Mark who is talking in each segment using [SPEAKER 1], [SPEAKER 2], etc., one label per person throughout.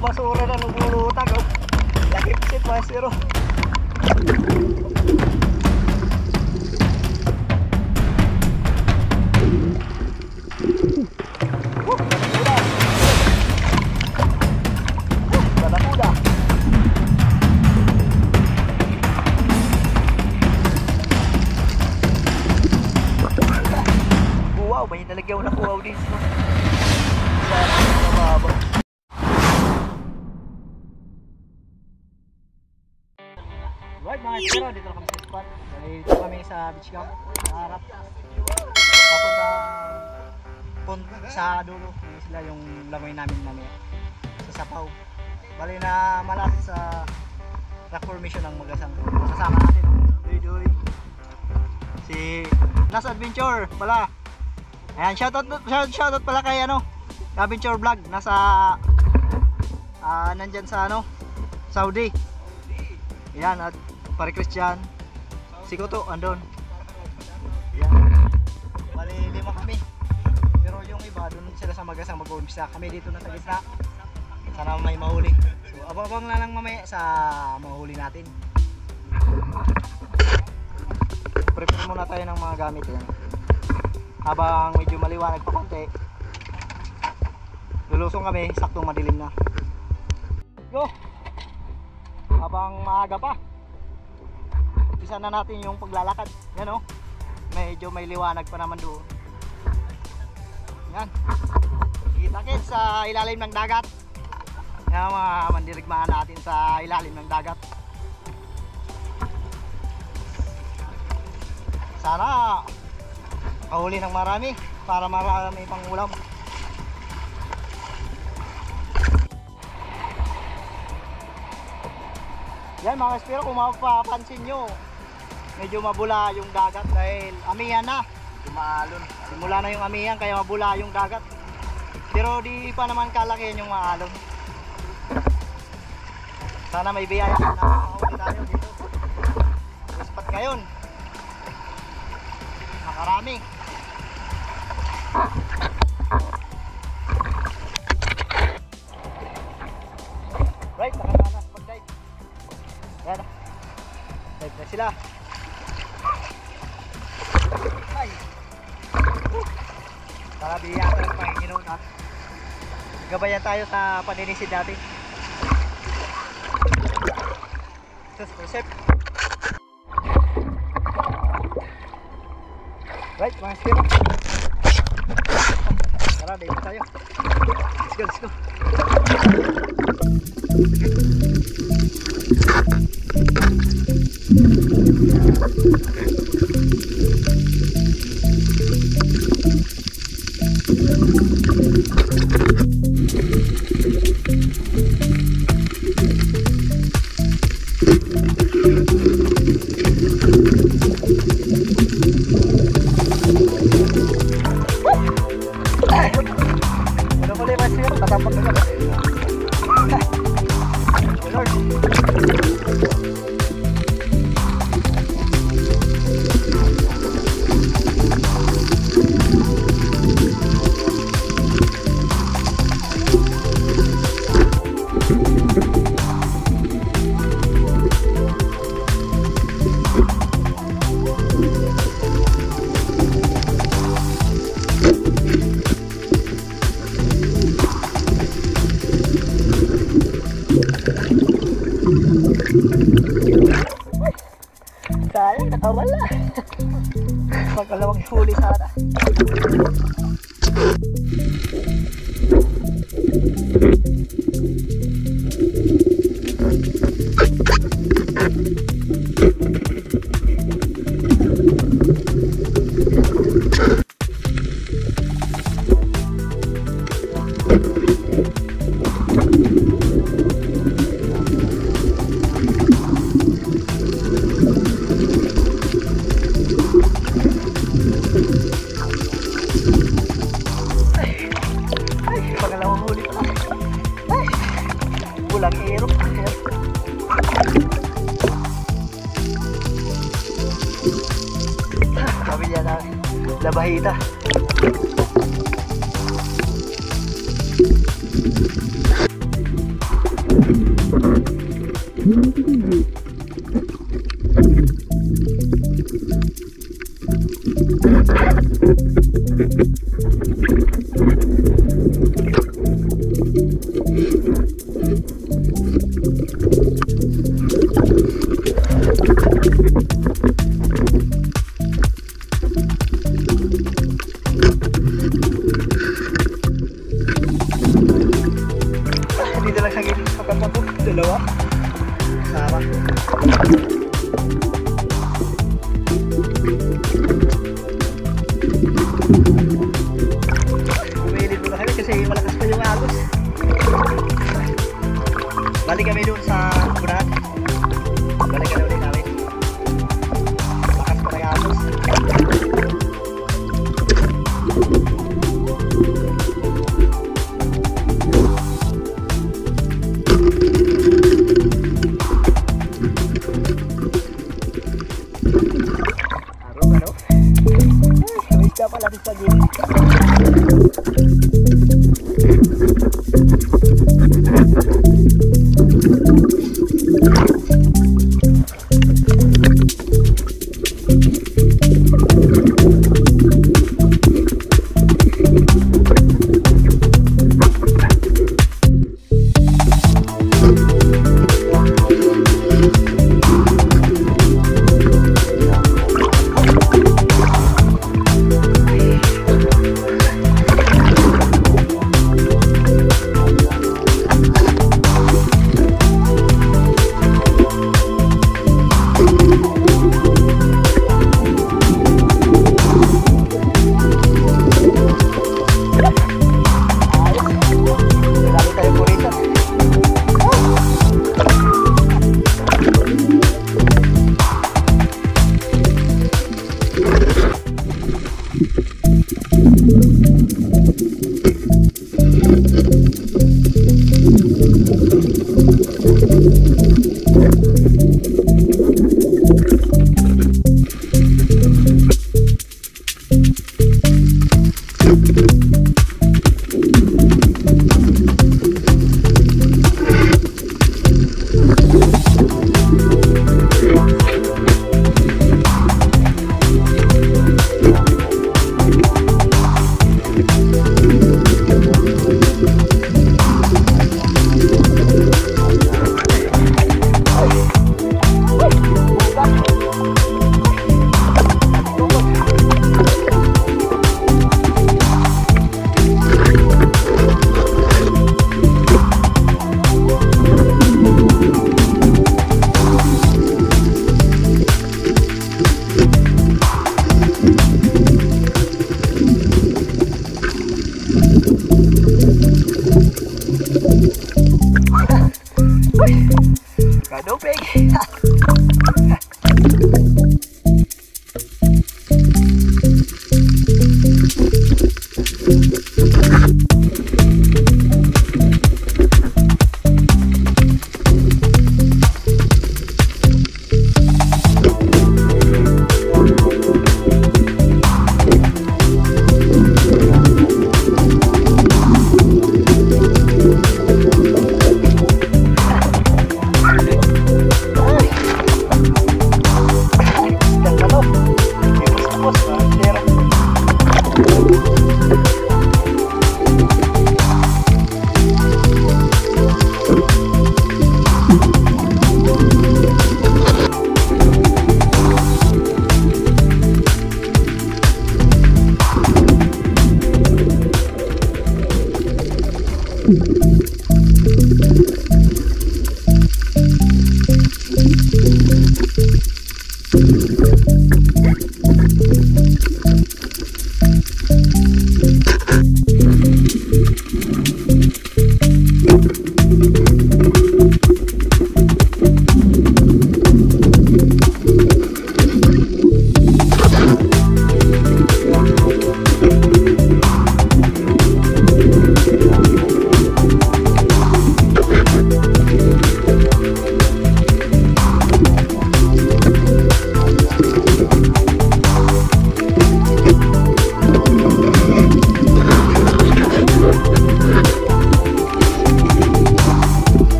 [SPEAKER 1] basura na lumulutang. Oh. Lahipsit maestro. Wow, may nalagyan na kuwaw dito. Right mga siro, dito kami sa spot. Dito kami sa beach camp, sa harap. Papunta sa dulo. Yung sila yung lamoy namin mamaya. Sa Sapaw. Bali na malapit sa rock formation ng Magasang. Kasama natin. Doy. Si Last Adventure pala. Ayan, shoutout pala kay Adventure Vlog. Nasa nandyan sa Saudi. Ayan, at pare Christian. Si Kuto andun. Ayan. Bali 5 kami. Pero yung iba doon sila sa Magasang mag-uumpisa. Kami dito na sa gitna. Sana may mahuli. So abang na lang mamaya sa mahuli natin. Prepare muna tayo ng mga gamit yan. Habang medyo maliwanag pa konti, lulusong kami, saktong madilim na. Go! Habang maaga pa, umpisa na natin yung paglalakad. Yan o, medyo may liwanag pa naman doon. Yan, kita-kits sa ilalim ng dagat. Yan mga mandirigmaan natin sa ilalim ng dagat. Sana mahuli ng marami para marami pang ulam. Yan mga espero, kung mapapansin nyo, medyo mabula yung dagat dahil amihan na. Maalon. Simula na yung amihan kaya mabula yung dagat. Pero di pa naman kalakihan yung maalon. Sana may biyaya na mahuli tayo dito. Spot ngayon. Nakarami. Right, nakatanas pag-dive. Yan. Dive na sila. Ay. Para biyaya ng Panginoon at gabayan tayo sa paninisid natin. Sus, Joseph. Right, mga skipper. Tara, dito tayo. Let's go. Sayang, nakawala. Pagkalawang huli sana. Labahita. Dito lang sa gilid sa kapwa ko. Dalawa. Sama. Bumilid muna kami kasi malakas pa yung agos. Balik kami doon sa unahan. Balik kami ulit namin. Malakas pa ng agos. Pala di sa gilid. Kadupig.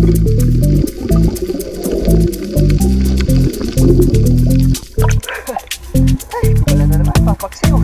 [SPEAKER 1] Ay, wala na naman, papaksiw.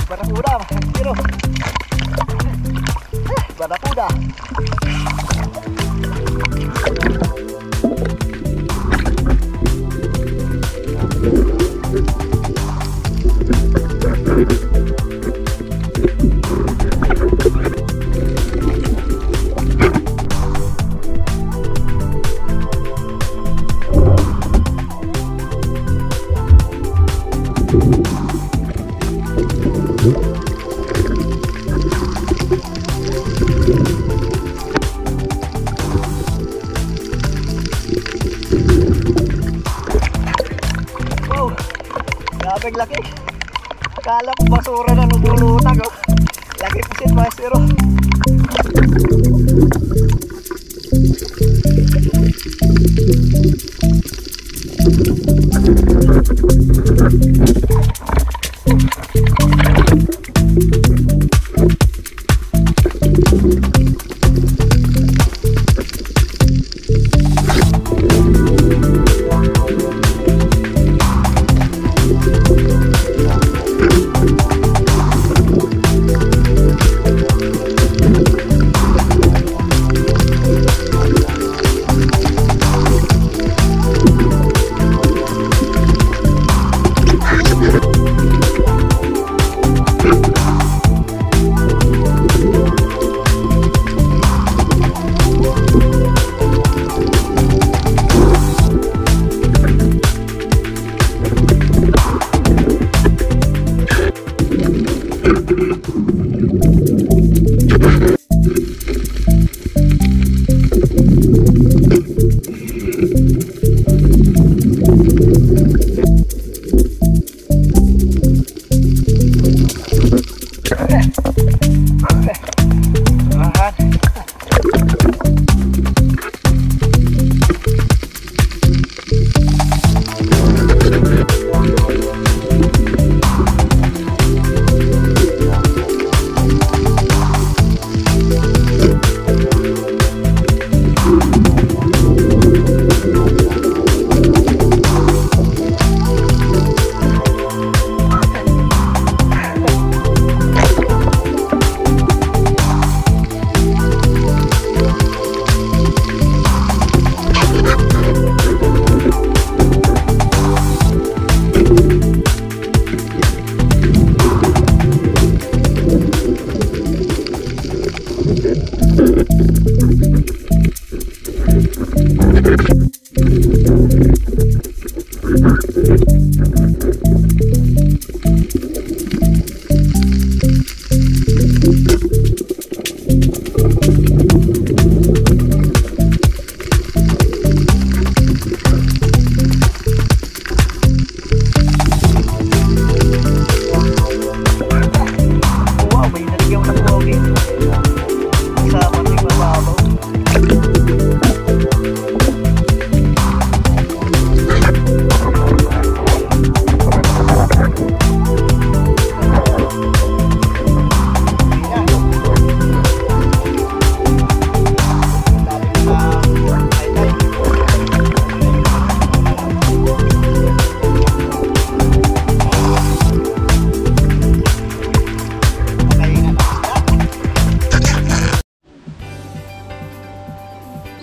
[SPEAKER 1] Barakuda, kilo. Barakuda. Wow, grabeng laki. Akala ko basura na nagulutag, oh. Laki pisit, maestro.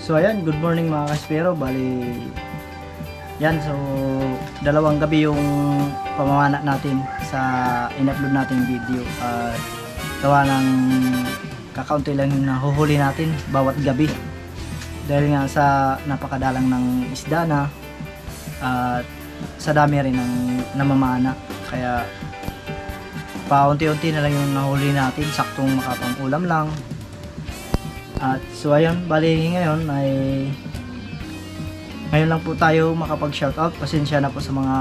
[SPEAKER 1] So ayan, good morning mga kaspero. Bali, yan, so dalawang gabi yung pamamana natin sa in-upload nating video. At gawa ng kakaunti lang yung nahuhuli natin bawat gabi. Dahil nga sa napakadalang ng isda na at sa dami rin ng namamana. Kaya paunti-unti na lang yung nahuli natin, saktong makapang-ulam lang. At so ayun, bali ngayon lang po tayo makapag-shoutout. Pasensya na po sa mga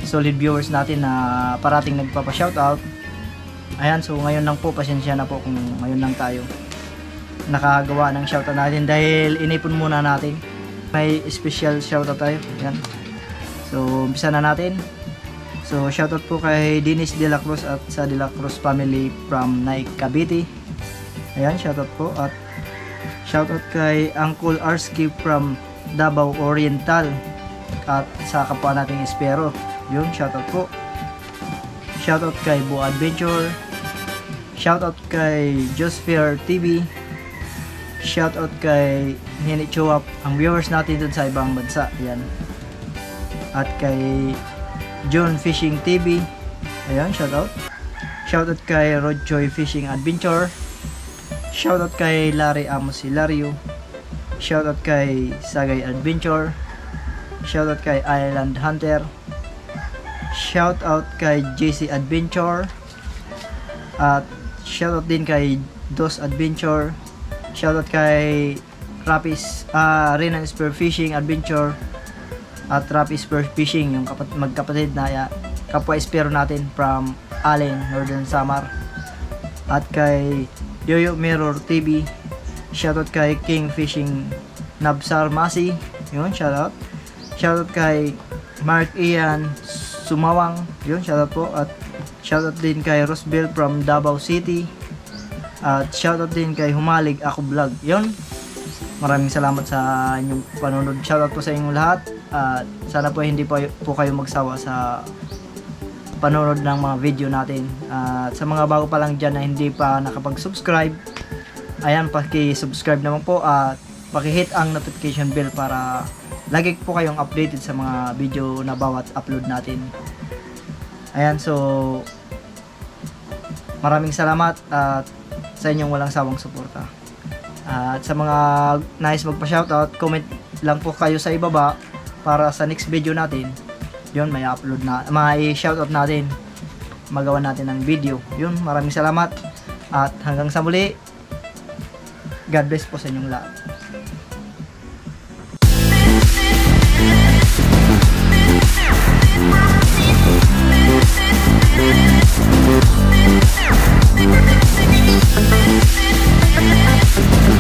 [SPEAKER 1] solid viewers natin na parating nagpapa-shoutout. Ayan, so ngayon lang po, pasensya na po kung ngayon lang tayo nakagawa ng shoutout natin dahil inipon muna natin. May special shoutout tayo. Ayan. So umpisa na natin. So shoutout po kay Dennis De La Cruz at sa De La Cruz family from Naik, Cavite. Ayan, shoutout po. At shoutout kay Uncle Arsky from Davao Oriental at sa kapwa nating Espero. Yun, shoutout po. Shoutout kay Bo Adventure. Shoutout kay Josfair TV. Shoutout kay Nini Chuap, ang viewers natin dun sa ibang bansa. Ayan. At kay John Fishing TV. Ayan, shoutout. Shoutout kay Rod Choi Fishing Adventure. Shoutout kay Larry Amos Hilario. Shoutout kay Sagay Adventure. Shoutout kay Island Hunter. Shoutout kay JC Adventure. At shoutout din kay Dos Adventure. Shoutout kay Rapis Renan Spear Fishing Adventure at Rapis Spear Fishing, yung magkapatid na kapwa espero natin from Allen, Northern Samar. At kay Yoyo Mirror TV. Shoutout kay King Fishing Nabsar Masi. Yun, shoutout. Shoutout kay Mark Ian Sumawang. Yun, shoutout po. At shoutout din kay Roseville from Davao City. At shoutout din kay Humalig Ako Vlog. Yun, maraming salamat sa inyong panonood. Shoutout po sa inyong lahat. At sana po hindi po kayo magsawa sa panonood ng mga video natin. At sa mga bago pa lang dyan na hindi pa nakapag-subscribe, ayan, paki-subscribe naman po at paki-hit ang notification bell para lagi po kayong updated sa mga video na bawat upload natin. Ayan, so maraming salamat at sa inyong walang sawang suporta. At sa mga nais magpa-shoutout, comment lang po kayo sa ibaba para sa next video natin. Yun, may upload na, may shoutout natin, magawa natin ng video. Yun, maraming salamat at hanggang sa muli. God bless po sa inyong lahat.